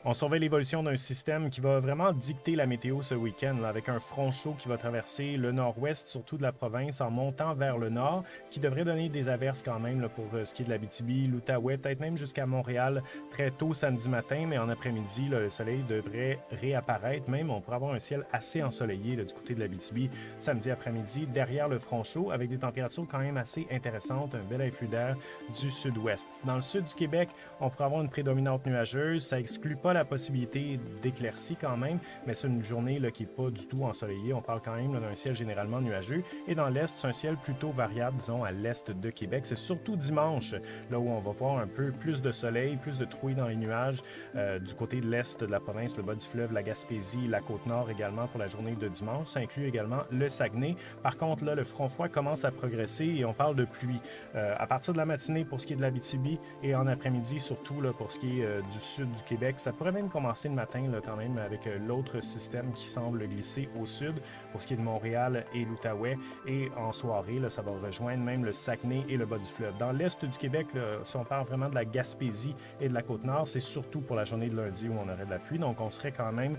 On surveille l'évolution d'un système qui va vraiment dicter la météo ce week-end, là, avec un front chaud qui va traverser le nord-ouest, surtout de la province, en montant vers le nord, qui devrait donner des averses quand même là, pour ce qui est de l'Abitibi, l'Outaouais, peut-être même jusqu'à Montréal très tôt samedi matin, mais en après-midi, là, le soleil devrait réapparaître. Même, on pourrait avoir un ciel assez ensoleillé là, du côté de l'Abitibi samedi après-midi, derrière le front chaud, avec des températures quand même assez intéressantes, un bel influx d'air du sud-ouest. Dans le sud du Québec, on pourrait avoir une prédominante nuageuse. Ça exclut pas la possibilité d'éclaircies quand même, mais c'est une journée là, qui n'est pas du tout ensoleillée. On parle quand même d'un ciel généralement nuageux. Et dans l'est, c'est un ciel plutôt variable, disons, à l'est de Québec. C'est surtout dimanche, là où on va voir un peu plus de soleil, plus de trouilles dans les nuages du côté de l'est de la province, le bas du fleuve, la Gaspésie, la Côte-Nord également pour la journée de dimanche. Ça inclut également le Saguenay. Par contre, là, le front froid commence à progresser et on parle de pluie. À partir de la matinée pour ce qui est de l'Abitibi et en après-midi, surtout là, pour ce qui est du sud du Québec, ça pourrait même commencer le matin là, quand même avec l'autre système qui semble glisser au sud pour ce qui est de Montréal et l'Outaouais. Et en soirée, là, ça va rejoindre même le Saguenay et le bas du fleuve. Dans l'est du Québec, là, si on parle vraiment de la Gaspésie et de la Côte-Nord, c'est surtout pour la journée de lundi où on aurait de la pluie. Donc, on serait quand même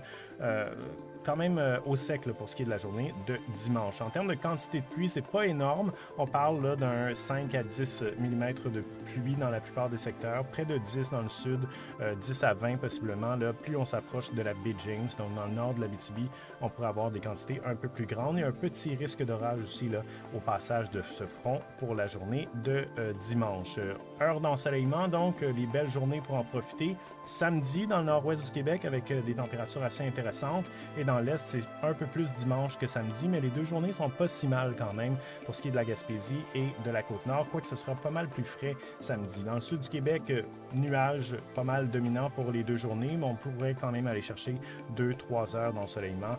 au sec là, pour ce qui est de la journée de dimanche. En termes de quantité de pluie, c'est pas énorme. On parle là, d'un 5 à 10 mm de pluie dans la plupart des secteurs, près de 10 dans le sud, 10 à 20 possiblement. Là, plus on s'approche de la baie James, donc dans le nord de l'Abitibi, on pourrait avoir des quantités un peu plus grandes et un petit risque d'orage aussi là, au passage de ce front pour la journée de dimanche. Heure d'ensoleillement, donc les belles journées pour en profiter. Samedi, dans le nord-ouest du Québec, avec des températures assez intéressantes. Et dans l'est, c'est un peu plus dimanche que samedi, mais les deux journées sont pas si mal quand même pour ce qui est de la Gaspésie et de la Côte-Nord, quoique ce sera pas mal plus frais samedi. Dans le sud du Québec, nuages pas mal dominants pour les deux journées, mais on pourrait quand même aller chercher 2-3 heures d'ensoleillement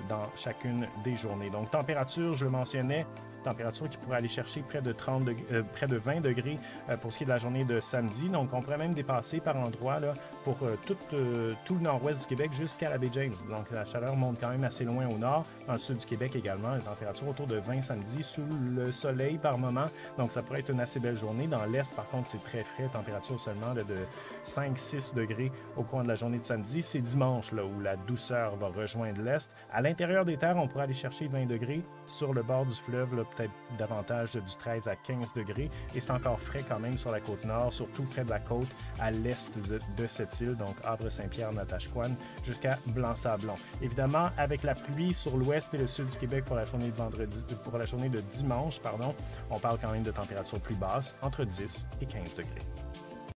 dans chacune des journées. Donc, température, je le mentionnais, température qui pourrait aller chercher près de 20 degrés pour ce qui est de la journée de samedi. Donc, on pourrait même dépasser par endroits là, pour tout le nord-ouest du Québec jusqu'à la baie James. Donc, la chaleur monte quand même assez loin au nord. Dans le sud du Québec également, une température autour de 20 samedi sous le soleil par moment. Donc, ça pourrait être une assez belle journée. Dans l'est, par contre, c'est très frais. Température seulement là, de 5-6 degrés au coin de la journée de samedi. C'est dimanche là, où la douceur va rejoindre l'est. À l'intérieur des terres, on pourrait aller chercher 20 degrés. Sur le bord du fleuve, là, peut-être davantage du 13 à 15 degrés. Et c'est encore frais quand même sur la côte nord, surtout près de la côte à l'est de cette île, donc Havre-Saint-Pierre, Natashquan, jusqu'à Blanc-Sablon. Évidemment, avec la pluie sur l'ouest et le sud du Québec pour la journée de dimanche, on parle quand même de températures plus basses, entre 10 et 15 degrés.